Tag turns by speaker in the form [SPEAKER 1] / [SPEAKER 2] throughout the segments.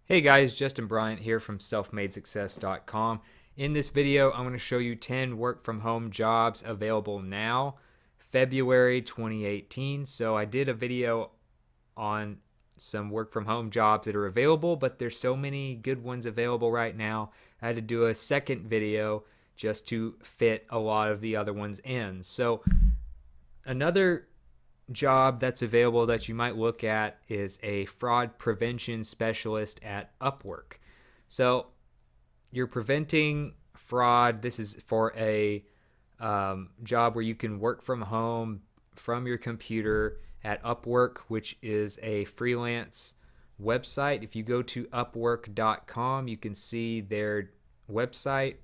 [SPEAKER 1] Hey guys, Justin Bryant here from selfmadesuccess.com. In this video, I'm going to show you 10 work from home jobs available now, February 2018. So I did a video on some work from home jobs that are available, but there's so many good ones available right now. I had to do a second video just to fit a lot of the other ones in. So another job that's available that you might look at is a fraud prevention specialist at Upwork. So you're preventing fraud. This is for a job where you can work from home from your computer at Upwork, which is a freelance website. If you go to upwork.com, you can see their website,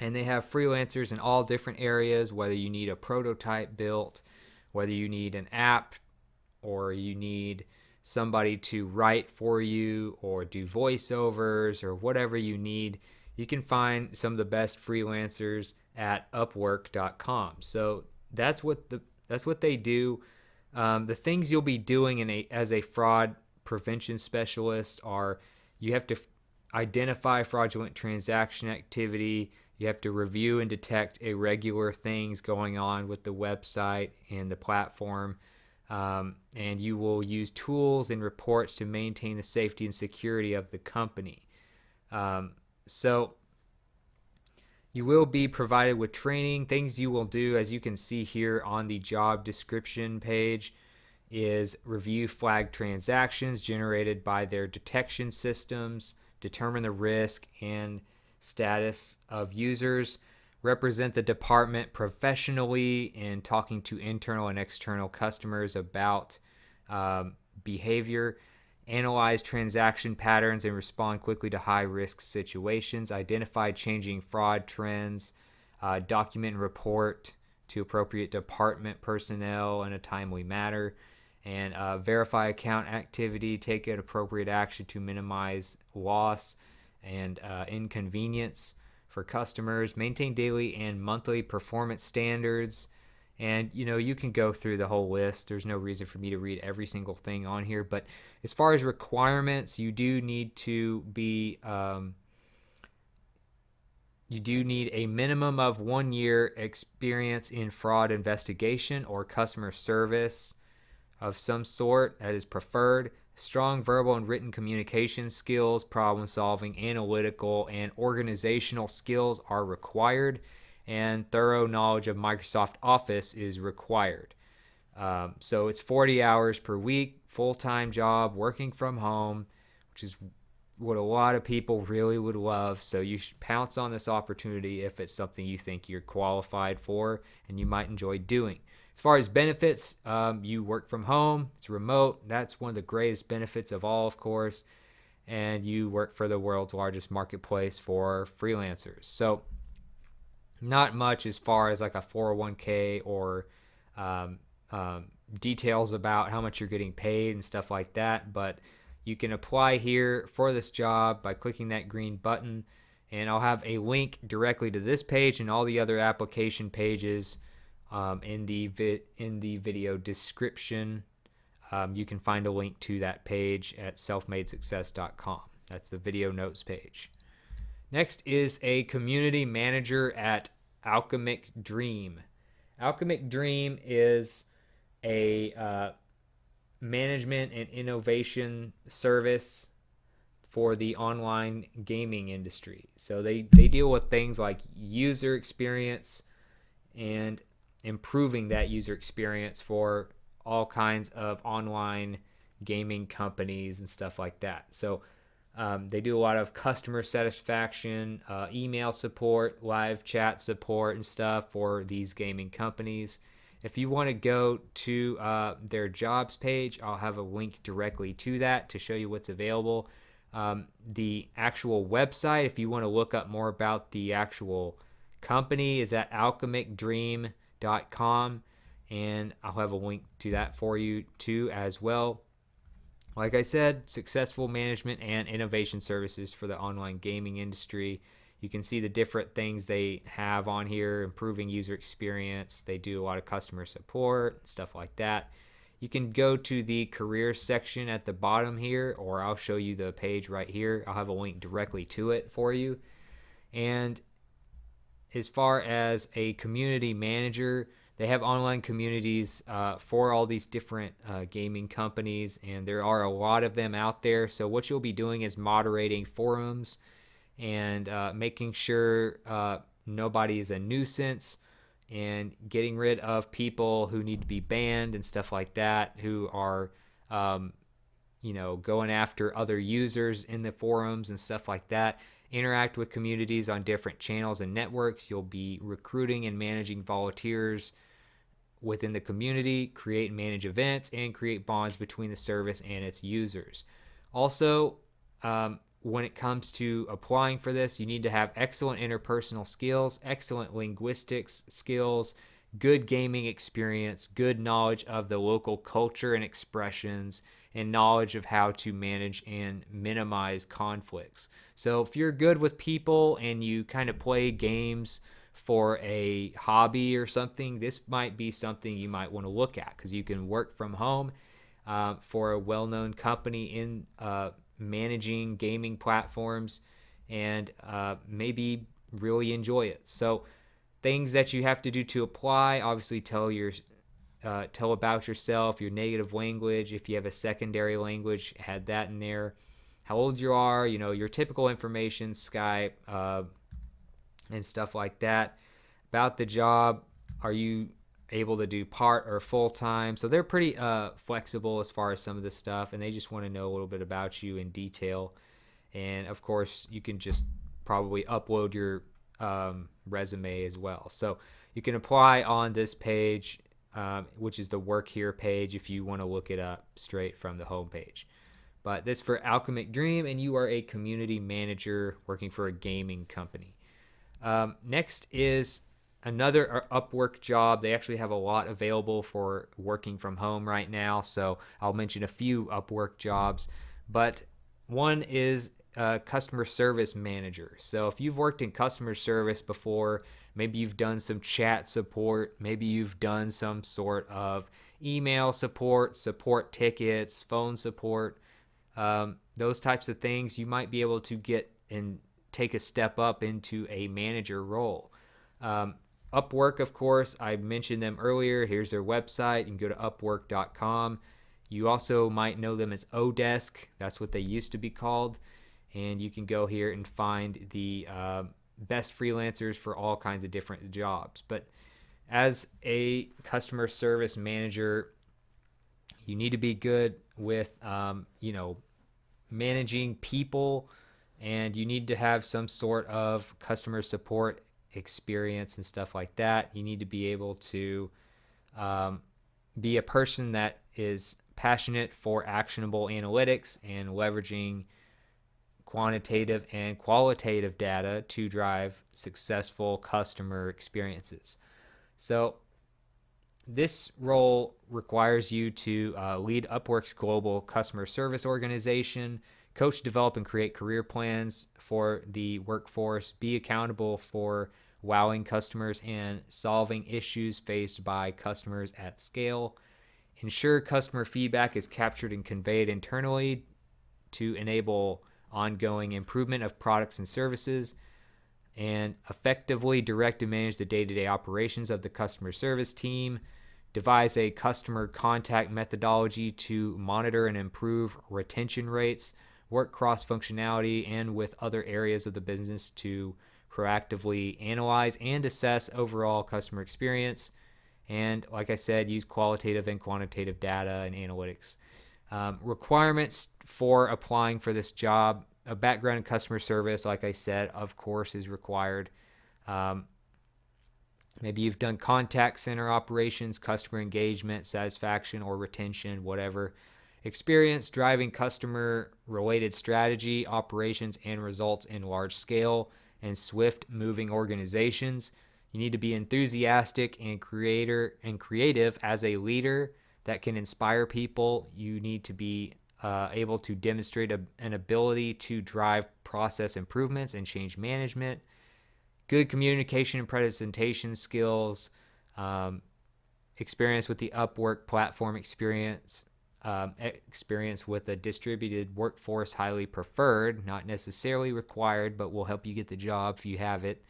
[SPEAKER 1] and they have freelancers in all different areas, whether you need a prototype built, whether you need an app, or you need somebody to write for you or do voiceovers or whatever you need. You can find some of the best freelancers at upwork.com. So that's what they do. The things you'll be doing as a fraud prevention specialist are you have to identify fraudulent transaction activity. You have to review and detect irregular things going on with the website and the platform. And you will use tools and reports to maintain the safety and security of the company. So you will be provided with training. Things you will do, as you can see here on the job description page, is review flagged transactions generated by their detection systems, determine the risk and status of users, represent the department professionally in talking to internal and external customers about behavior, analyze transaction patterns and respond quickly to high risk situations, identify changing fraud trends, document and report to appropriate department personnel in a timely manner, and verify account activity, take appropriate action to minimize loss and inconvenience for customers, maintain daily and monthly performance standards. And you can go through the whole list. There's no reason for me to read every single thing on here, but as far as requirements, you do need a minimum of 1 year experience in fraud investigation or customer service of some sort that is preferred. Strong verbal and written communication skills, problem solving, analytical, and organizational skills are required, and thorough knowledge of Microsoft Office is required. So it's 40 hours per week, full time job, working from home, which is what a lot of people really would love. So you should pounce on this opportunity if it's something you think you're qualified for and you might enjoy doing. As far as benefits, you work from home, it's remote. That's one of the greatest benefits of all, of course. And you work for the world's largest marketplace for freelancers. So, not much as far as like a 401k or um, details about how much you're getting paid and stuff like that. But you can apply here for this job by clicking that green button. And I'll have a link directly to this page and all the other application pages in the video description. You can find a link to that page at selfmadesuccess.com. That's the video notes page. Next is a community manager at Alchemic Dream. Alchemic Dream is a management and innovation service for the online gaming industry. So they deal with things like user experience and improving that user experience for all kinds of online gaming companies and stuff like that. So they do a lot of customer satisfaction, email support, live chat support, and stuff for these gaming companies. If you want to go to their jobs page, I'll have a link directly to that to show you what's available. The actual website, if you want to look up more about the actual company, is at alchemicdream.com, and I'll have a link to that for you too as well. Like I said, successful management and innovation services for the online gaming industry. You can see the different things they have on here, improving user experience. They do a lot of customer support, stuff like that. you can go to the career section at the bottom here, or I'll show you the page right here. I'll have a link directly to it for you. And as far as a community manager, they have online communities for all these different gaming companies, and there are a lot of them out there. So what you'll be doing is moderating forums and making sure nobody is a nuisance, and getting rid of people who need to be banned and stuff like that, who are going after other users in the forums and stuff like that. Interact with communities on different channels and networks. You'll be recruiting and managing volunteers within the community, create and manage events, and create bonds between the service and its users. Also, when it comes to applying for this, you need to have excellent interpersonal skills, excellent linguistics skills, good gaming experience, good knowledge of the local culture and expressions, and knowledge of how to manage and minimize conflicts. So if you're good with people and you kind of play games for a hobby or something, this might be something you might want to look at, because you can work from home for a well-known company in managing gaming platforms, and maybe really enjoy it. So things that you have to do to apply: obviously tell about yourself, your native language. If you have a secondary language, add that in there. How old you are, your typical information, Skype, and stuff like that. About the job: are you able to do part or full time? So they're pretty flexible as far as some of this stuff, and they just want to know a little bit about you in detail. And of course, you can just probably upload your resume as well. So you can apply on this page, which is the Work Here page, if you want to look it up straight from the home page. But this for Alchemic Dream, and you are a community manager working for a gaming company. Next is another Upwork job. They actually have a lot available for working from home right now, so I'll mention a few Upwork jobs. But one is customer service manager. So if you've worked in customer service before, maybe you've done some chat support, maybe you've done some sort of email support, support tickets, phone support, those types of things, you might be able to get and take a step up into a manager role. Upwork, of course, I mentioned them earlier. Here's their website. You can go to upwork.com. You also might know them as Odesk. That's what they used to be called. And you can go here and find the best freelancers for all kinds of different jobs. But as a customer service manager, you need to be good with, managing people, and you need to have some sort of customer support experience and stuff like that. You need to be able to be a person that is passionate for actionable analytics and leveraging quantitative and qualitative data to drive successful customer experiences. So this role requires you to lead Upwork's global customer service organization, coach, develop, and create career plans for the workforce, be accountable for wowing customers and solving issues faced by customers at scale, ensure customer feedback is captured and conveyed internally to enable ongoing improvement of products and services, and effectively direct and manage the day-to-day operations of the customer service team, devise a customer contact methodology to monitor and improve retention rates, work cross-functionality and with other areas of the business to proactively analyze and assess overall customer experience, and like I said, use qualitative and quantitative data and analytics. Requirements for applying for this job: a background in customer service, like I said, of course, is required. Maybe you've done contact center operations, customer engagement, satisfaction, or retention, whatever. Experience driving customer-related strategy, operations, and results in large scale and swift-moving organizations. You need to be enthusiastic and creative as a leader that can inspire people. You need to be able to demonstrate an ability to drive process improvements and change management. Good communication and presentation skills. experience with the Upwork platform experience with a distributed workforce highly preferred, not necessarily required, but will help you get the job if you have it,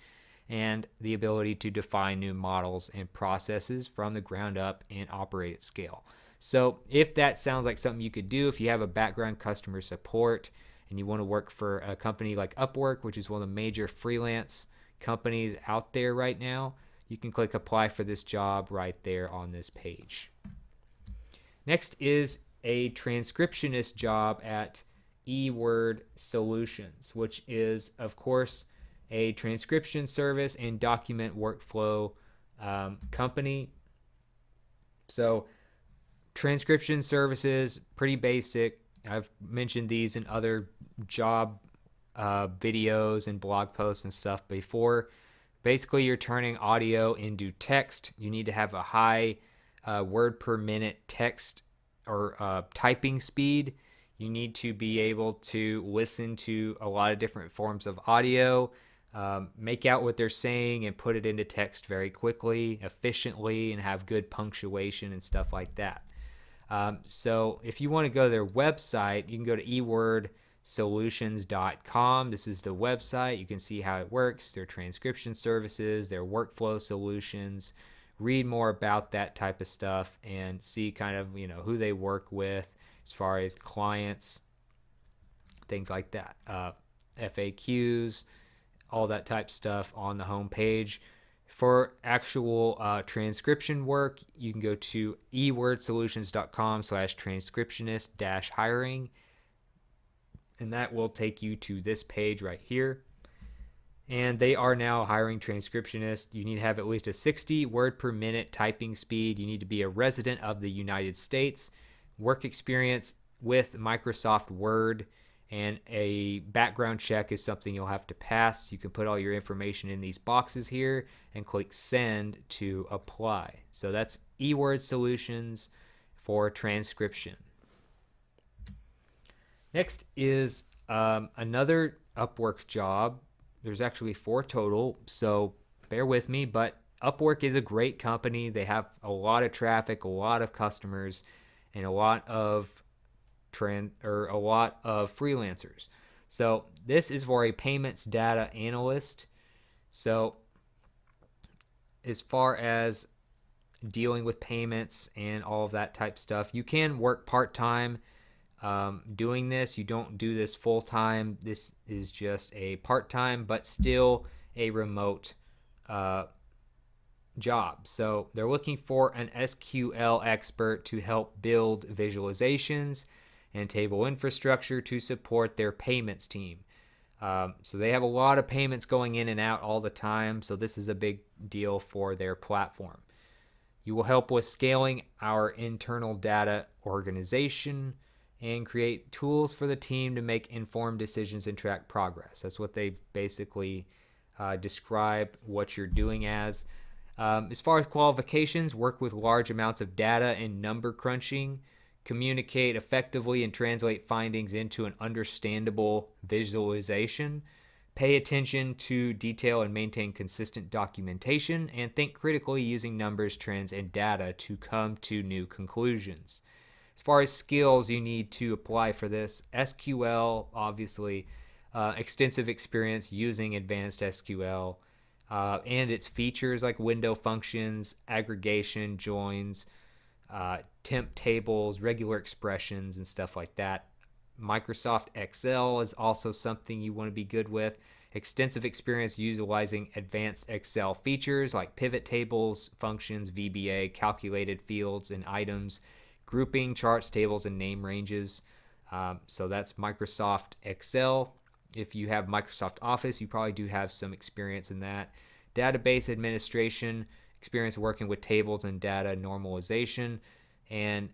[SPEAKER 1] and the ability to define new models and processes from the ground up and operate at scale. So if that sounds like something you could do, if you have a background customer support and you want to work for a company like Upwork, which is one of the major freelance companies out there right now, you can click apply for this job right there on this page. Next is a transcriptionist job at eWord Solutions, which is, of course, a transcription service and document workflow company. So transcription services, pretty basic. I've mentioned these in other job videos and blog posts and stuff before. Basically, you're turning audio into text. You need to have a high word per minute text or typing speed. You need to be able to listen to a lot of different forms of audio, make out what they're saying, and put it into text very quickly, efficiently, and have good punctuation and stuff like that. So if you want to go to their website, you can go to eWordSolutions.com. This is the website. You can see how it works, their transcription services, their workflow solutions. Read more about that type of stuff and see kind of, who they work with as far as clients, things like that. FAQs, all that type stuff on the home page. For actual transcription work, you can go to eWordSolutions.com/transcriptionist-hiring, and that will take you to this page right here. And they are now hiring transcriptionists. You need to have at least a 60 word per minute typing speed. You need to be a resident of the United States, work experience with Microsoft Word, and a background check is something you'll have to pass. You can put all your information in these boxes here and click send to apply. So that's eWord Solutions for transcription. Next is another Upwork job. There's actually 4 total, so bear with me, but Upwork is a great company. They have a lot of traffic, a lot of customers, and a lot of freelancers. So this is for a payments data analyst. So as far as dealing with payments and all of that type stuff, you can work part-time doing this. You don't do this full-time. This is just a part-time but still a remote job. So they're looking for an SQL expert to help build visualizations and table infrastructure to support their payments team. So they have a lot of payments going in and out all the time, so this is a big deal for their platform. You will help with scaling our internal data organization and create tools for the team to make informed decisions and track progress. That's what they basically describe what you're doing as. As far as qualifications, work with large amounts of data and number crunching, communicate effectively and translate findings into an understandable visualization, pay attention to detail and maintain consistent documentation, and think critically using numbers, trends, and data to come to new conclusions. As far as skills you need to apply for this, SQL, obviously, extensive experience using advanced SQL and its features like window functions, aggregation, joins, temp tables, regular expressions, and stuff like that. Microsoft Excel is also something you want to be good with. Extensive experience utilizing advanced Excel features like pivot tables, functions, VBA, calculated fields and items, grouping, charts, tables, and name ranges. So that's Microsoft Excel. If you have Microsoft Office, you probably do have some experience in that. Database administration, experience working with tables and data normalization, and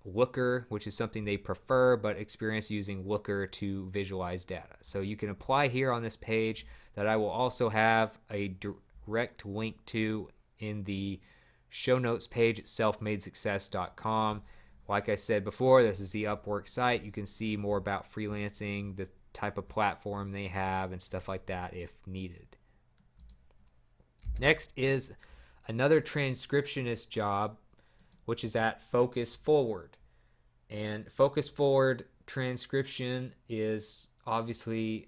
[SPEAKER 1] Looker, which is something they prefer, but experience using Looker to visualize data. So you can apply here on this page that I will also have a direct link to in the show notes page at selfmadesuccess.com. Like I said before, this is the Upwork site. You can see more about freelancing, the type of platform they have, and stuff like that if needed. Next is another transcriptionist job, which is at Focus Forward. And Focus Forward transcription is obviously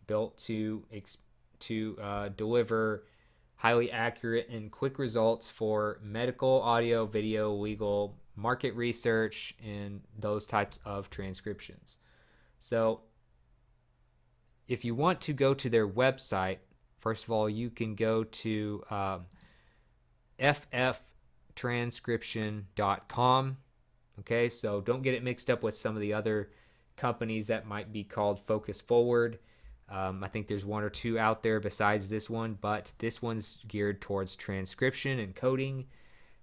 [SPEAKER 1] built to deliver highly accurate and quick results for medical, audio, video, legal, market research, and those types of transcriptions. So if you want to go to their website, first of all, you can go to fftranscription.com. Okay, so don't get it mixed up with some of the other companies that might be called Focus Forward. I think there's one or two out there besides this one, but this one's geared towards transcription and coding.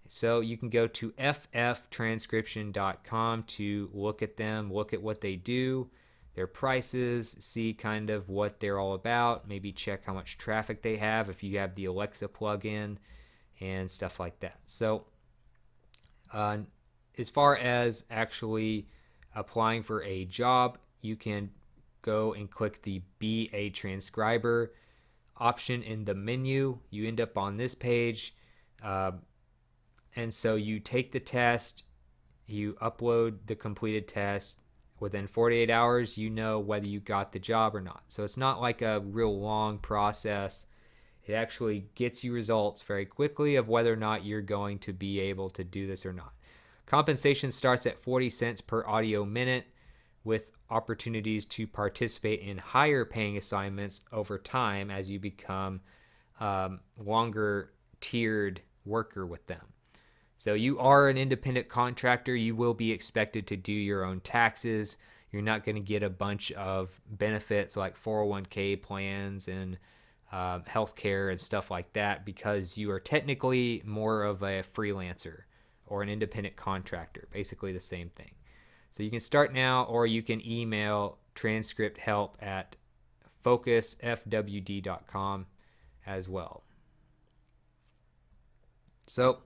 [SPEAKER 1] So you can go to fftranscription.com to look at them, look at what they do, their prices, see kind of what they're all about, maybe check how much traffic they have if you have the Alexa plugin and stuff like that. So as far as actually applying for a job, you can go and click the Be a Transcriber option in the menu. You end up on this page. And so you take the test, you upload the completed test. Within 48 hours, you know whether you got the job or not. So it's not like a real long process. It actually gets you results very quickly of whether or not you're going to be able to do this or not. Compensation starts at 40 cents per audio minute, with opportunities to participate in higher paying assignments over time as you become longer tiered worker with them. So you are an independent contractor. You will be expected to do your own taxes. You're not going to get a bunch of benefits like 401k plans and healthcare and stuff like that, because you are technically more of a freelancer or an independent contractor, basically the same thing. So you can start now, or you can email transcript help at focusfwd.com as well. So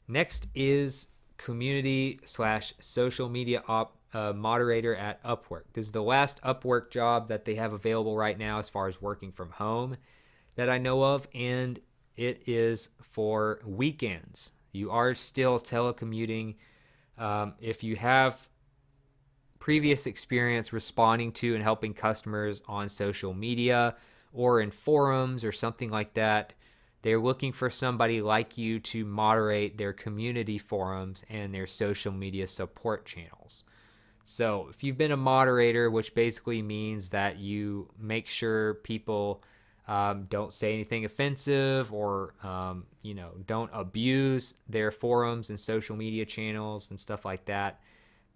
[SPEAKER 1] next is community/social media moderator at Upwork. This is the last Upwork job that they have available right now as far as working from home that I know of, and it is for weekends. You are still telecommuting. If you have previous experience responding to and helping customers on social media or in forums or something like that, they're looking for somebody like you to moderate their community forums and their social media support channels. So if you've been a moderator, which basically means that you make sure people don't say anything offensive or don't abuse their forums and social media channels and stuff like that.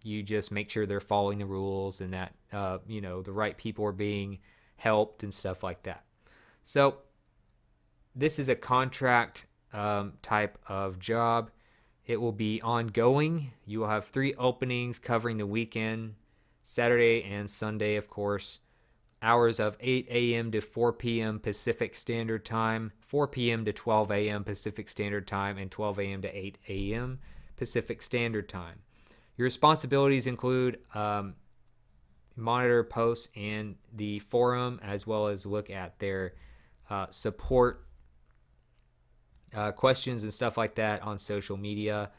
[SPEAKER 1] You just make sure they're following the rules and that the right people are being helped and stuff like that. So this is a contract type of job. It will be ongoing. You will have 3 openings covering the weekend, Saturday and Sunday, of course. Hours of 8 a.m. to 4 p.m. Pacific Standard Time, 4 p.m. to 12 a.m. Pacific Standard Time, and 12 a.m. to 8 a.m. Pacific Standard Time. Your responsibilities include monitor posts and the forum, as well as look at their support questions and stuff like that on social media.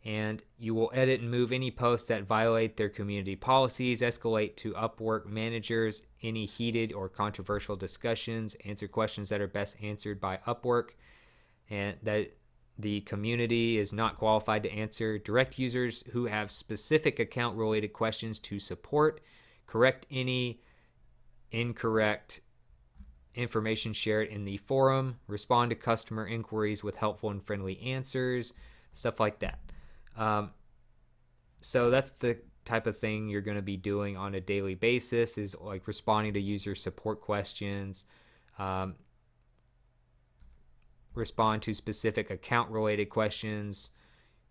[SPEAKER 1] And you will edit and move any posts that violate their community policies, escalate to Upwork managers any heated or controversial discussions, answer questions that are best answered by Upwork and that the community is not qualified to answer, direct users who have specific account related questions to support, correct any incorrect information shared in the forum, respond to customer inquiries with helpful and friendly answers, stuff like that. So that's the type of thing you're going to be doing on a daily basis, is like responding to user support questions, respond to specific account related questions.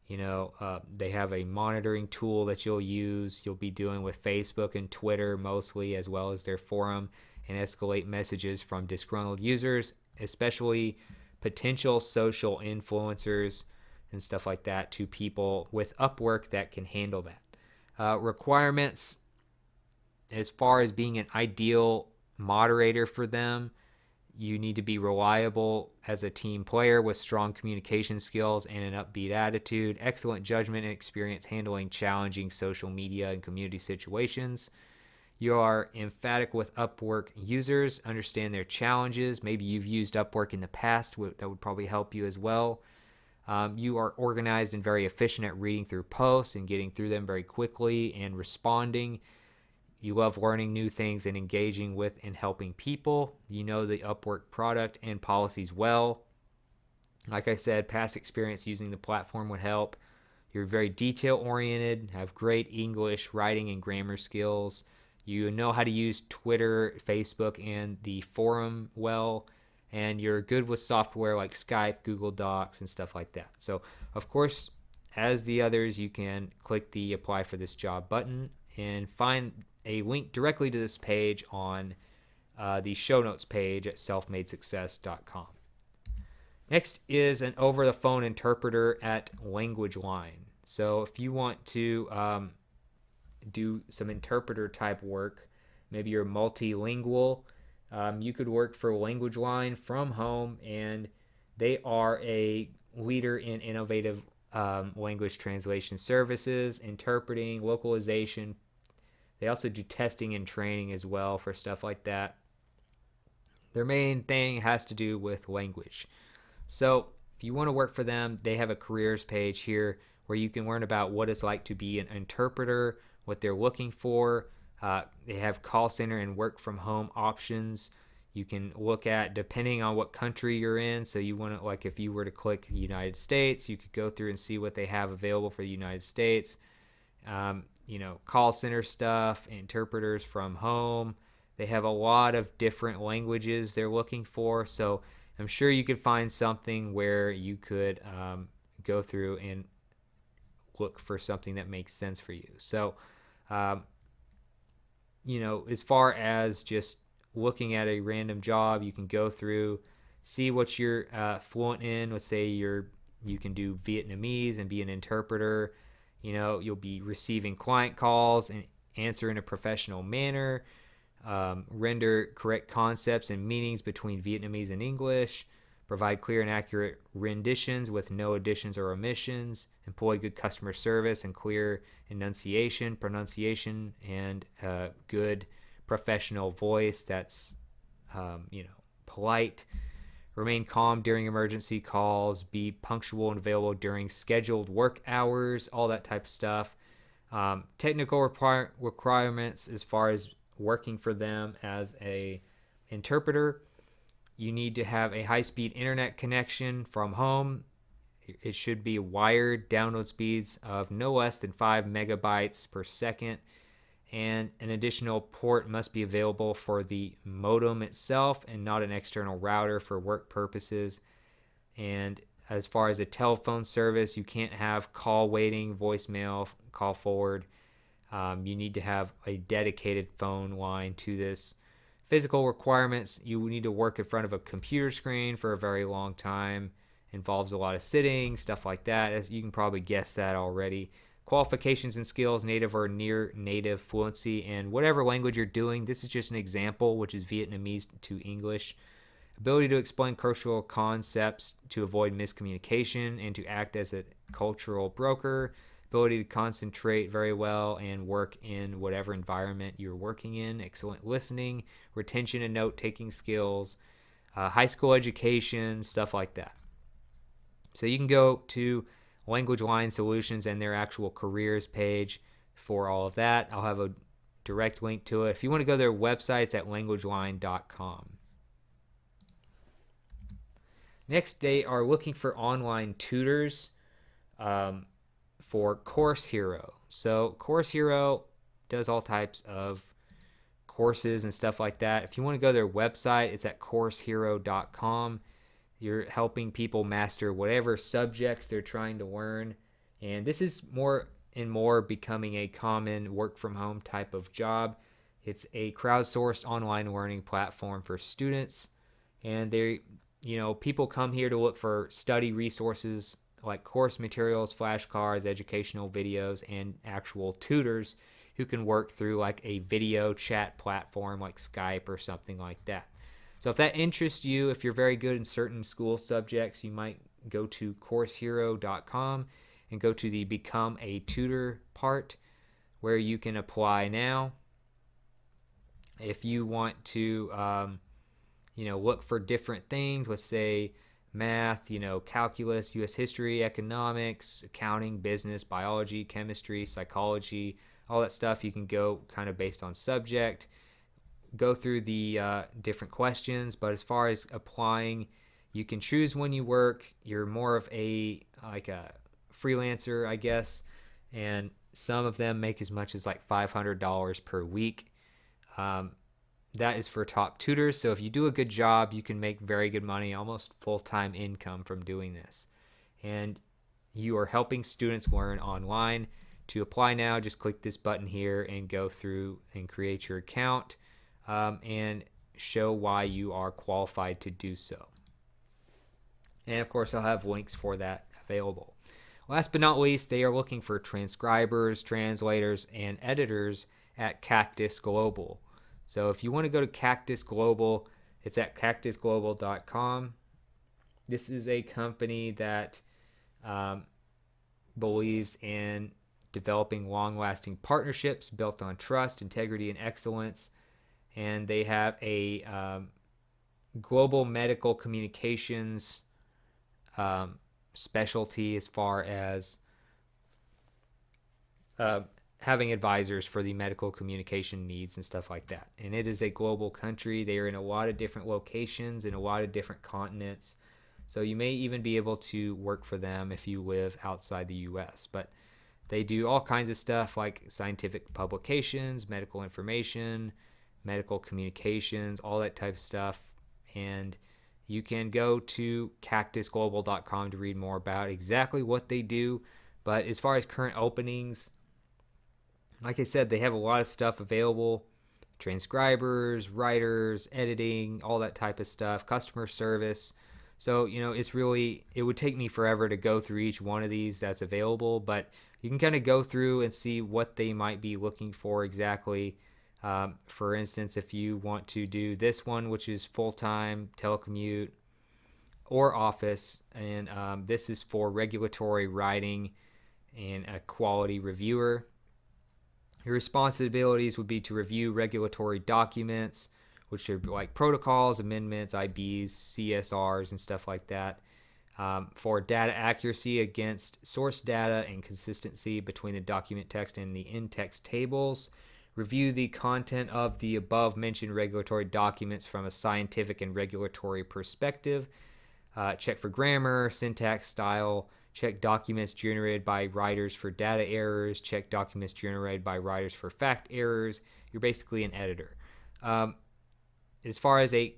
[SPEAKER 1] They have a monitoring tool that you'll use. You'll be doing with Facebook and Twitter mostly, as well as their forum, and escalate messages from disgruntled users, especially potential social influencers and stuff like that, to people with Upwork that can handle that. Requirements as far as being an ideal moderator for them: You need to be reliable as a team player with strong communication skills and an upbeat attitude, excellent judgment and experience handling challenging social media and community situations. You are emphatic with Upwork users, understand their challenges. Maybe you've used Upwork in the past, that would probably help you as well. You are organized and very efficient at reading through posts and getting through them very quickly and responding. You love learning new things and engaging with and helping people. You know the Upwork product and policies well. Like I said, past experience using the platform would help. You're very detail oriented, have great English writing and grammar skills. You know how to use Twitter, Facebook, and the forum well. And you're good with software like Skype, Google Docs, and stuff like that. So, of course, as the others, you can click the apply for this job button and find a link directly to this page on the show notes page at selfmadesuccess.com. Next is an over-the-phone interpreter at LanguageLine. So if you want to do some interpreter type work, maybe you're multilingual, you could work for LanguageLine from home, and they are a leader in innovative language translation services, interpreting, localization. They also do testing and training as well for stuff like that. Their main thing has to do with language. So if you want to work for them, they have a careers page here where you can learn about what it's like to be an interpreter, what they're looking for. They have call center and work from home options. You can look at depending on what country you're in. So you want to, like if you were to click the United States, you could go through and see what they have available for the United States. Call center stuff, interpreters from home. They have a lot of different languages they're looking for. So I'm sure you could find something where you could go through and look for something that makes sense for you. So, as far as just looking at a random job, you can go through, see what you're fluent in. Let's say you can do Vietnamese and be an interpreter. You'll be receiving client calls and answer in a professional manner. Render correct concepts and meanings between Vietnamese and English, provide clear and accurate renditions with no additions or omissions, employ good customer service and clear pronunciation, and good professional voice that's polite. Remain calm during emergency calls, be punctual and available during scheduled work hours, all that type of stuff. Technical requirements as far as working for them as a interpreter: you need to have a high-speed internet connection from home. It should be wired, download speeds of no less than 5 megabytes per second, and an additional port must be available for the modem itself and not an external router for work purposes. And as far as a telephone service, you can't have call waiting, voicemail, call forward. You need to have a dedicated phone line to this. Physical requirements: you need to work in front of a computer screen for a very long time. Involves a lot of sitting, stuff like that. As you can probably guess that already. Qualifications and skills: native or near native fluency in whatever language you're doing. This is just an example, which is Vietnamese to English. Ability to explain cultural concepts to avoid miscommunication and to act as a cultural broker. Ability to concentrate very well and work in whatever environment you're working in. Excellent listening, retention and note-taking skills, high school education, stuff like that. So you can go to LanguageLine Solutions and their actual careers page for all of that. I'll have a direct link to it. If you want to go to their website, it's at languageline.com. Next, they are looking for online tutors for Course Hero. So Course Hero does all types of courses and stuff like that. If you want to go to their website, it's at coursehero.com. You're helping people master whatever subjects they're trying to learn. And this is more and more becoming a common work from home type of job. It's a crowdsourced online learning platform for students. And people come here to look for study resources like course materials, flashcards, educational videos, and actual tutors who can work through like a video chat platform like Skype or something like that. So if that interests you, if you're very good in certain school subjects, you might go to CourseHero.com and go to the Become a Tutor part where you can apply now. If you want to, look for different things, let's say math, calculus, U.S. history, economics, accounting, business, biology, chemistry, psychology, all that stuff, you can go kind of based on subject, go through the different questions. But as far as applying, you can choose when you work. You're more of a freelancer, I guess, and some of them make as much as like $500 per week. That is for top tutors. So if you do a good job, you can make very good money, almost full-time income from doing this. And you are helping students learn online. To apply now, just click this button here and go through and create your account and show why you are qualified to do so. And of course, I'll have links for that available. Last but not least, they are looking for transcribers, translators, and editors at Cactus Global. So if you want to go to Cactus Global, it's at cactusglobal.com. This is a company that believes in developing long-lasting partnerships built on trust, integrity, and excellence. And they have a global medical communications specialty as far as having advisors for the medical communication needs and stuff like that. And it is a global country. They are in a lot of different locations in a lot of different continents. So you may even be able to work for them if you live outside the US. But they do all kinds of stuff like scientific publications, medical information, medical communications, all that type of stuff. And you can go to cactusglobal.com to read more about exactly what they do. But as far as current openings, like I said, they have a lot of stuff available. Transcribers, writers, editing, all that type of stuff, customer service. So, it would take me forever to go through each one of these that's available, but you can kind of go through and see what they might be looking for exactly. For instance, if you want to do this one, which is full-time telecommute or office, and this is for regulatory writing and a quality reviewer. Your responsibilities would be to review regulatory documents, which are like protocols, amendments, IBs, CSRs, and stuff like that. For data accuracy against source data and consistency between the document text and the in-text tables. Review the content of the above mentioned regulatory documents from a scientific and regulatory perspective. Check for grammar, syntax, style. Check documents generated by writers for data errors. Check documents generated by writers for fact errors. You're basically an editor. As far as a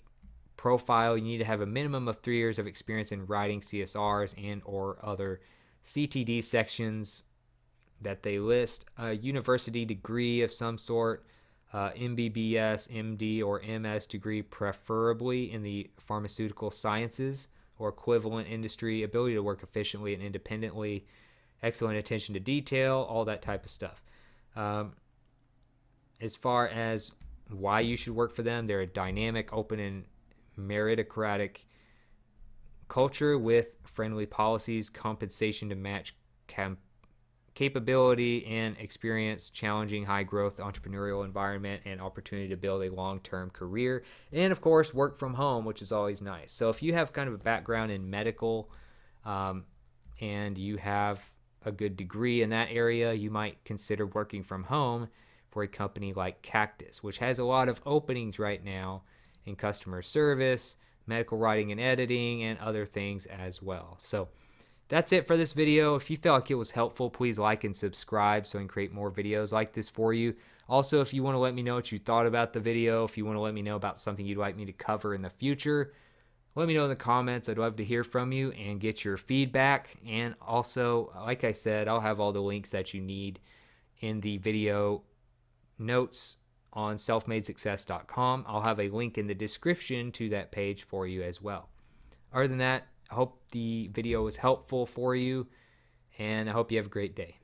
[SPEAKER 1] profile, you need to have a minimum of 3 years of experience in writing CSRs and or other CTD sections that they list. A university degree of some sort, MBBS, MD, or MS degree, preferably in the pharmaceutical sciences or equivalent industry, ability to work efficiently and independently, excellent attention to detail, all that type of stuff. As far as why you should work for them, they're a dynamic, open, and meritocratic culture with friendly policies, compensation to match capability and experience, challenging high growth entrepreneurial environment, and opportunity to build a long-term career, and of course work from home, which is always nice. So if you have kind of a background in medical and you have a good degree in that area, you might consider working from home for a company like Cactus, which has a lot of openings right now in customer service, medical writing and editing, and other things as well. So that's it for this video. If you felt like it was helpful, please like and subscribe so I can create more videos like this for you. Also, if you want to let me know what you thought about the video, if you want to let me know about something you'd like me to cover in the future, let me know in the comments. I'd love to hear from you and get your feedback. And also, like I said, I'll have all the links that you need in the video notes on selfmadesuccess.com. I'll have a link in the description to that page for you as well. Other than that, I hope the video was helpful for you, and I hope you have a great day.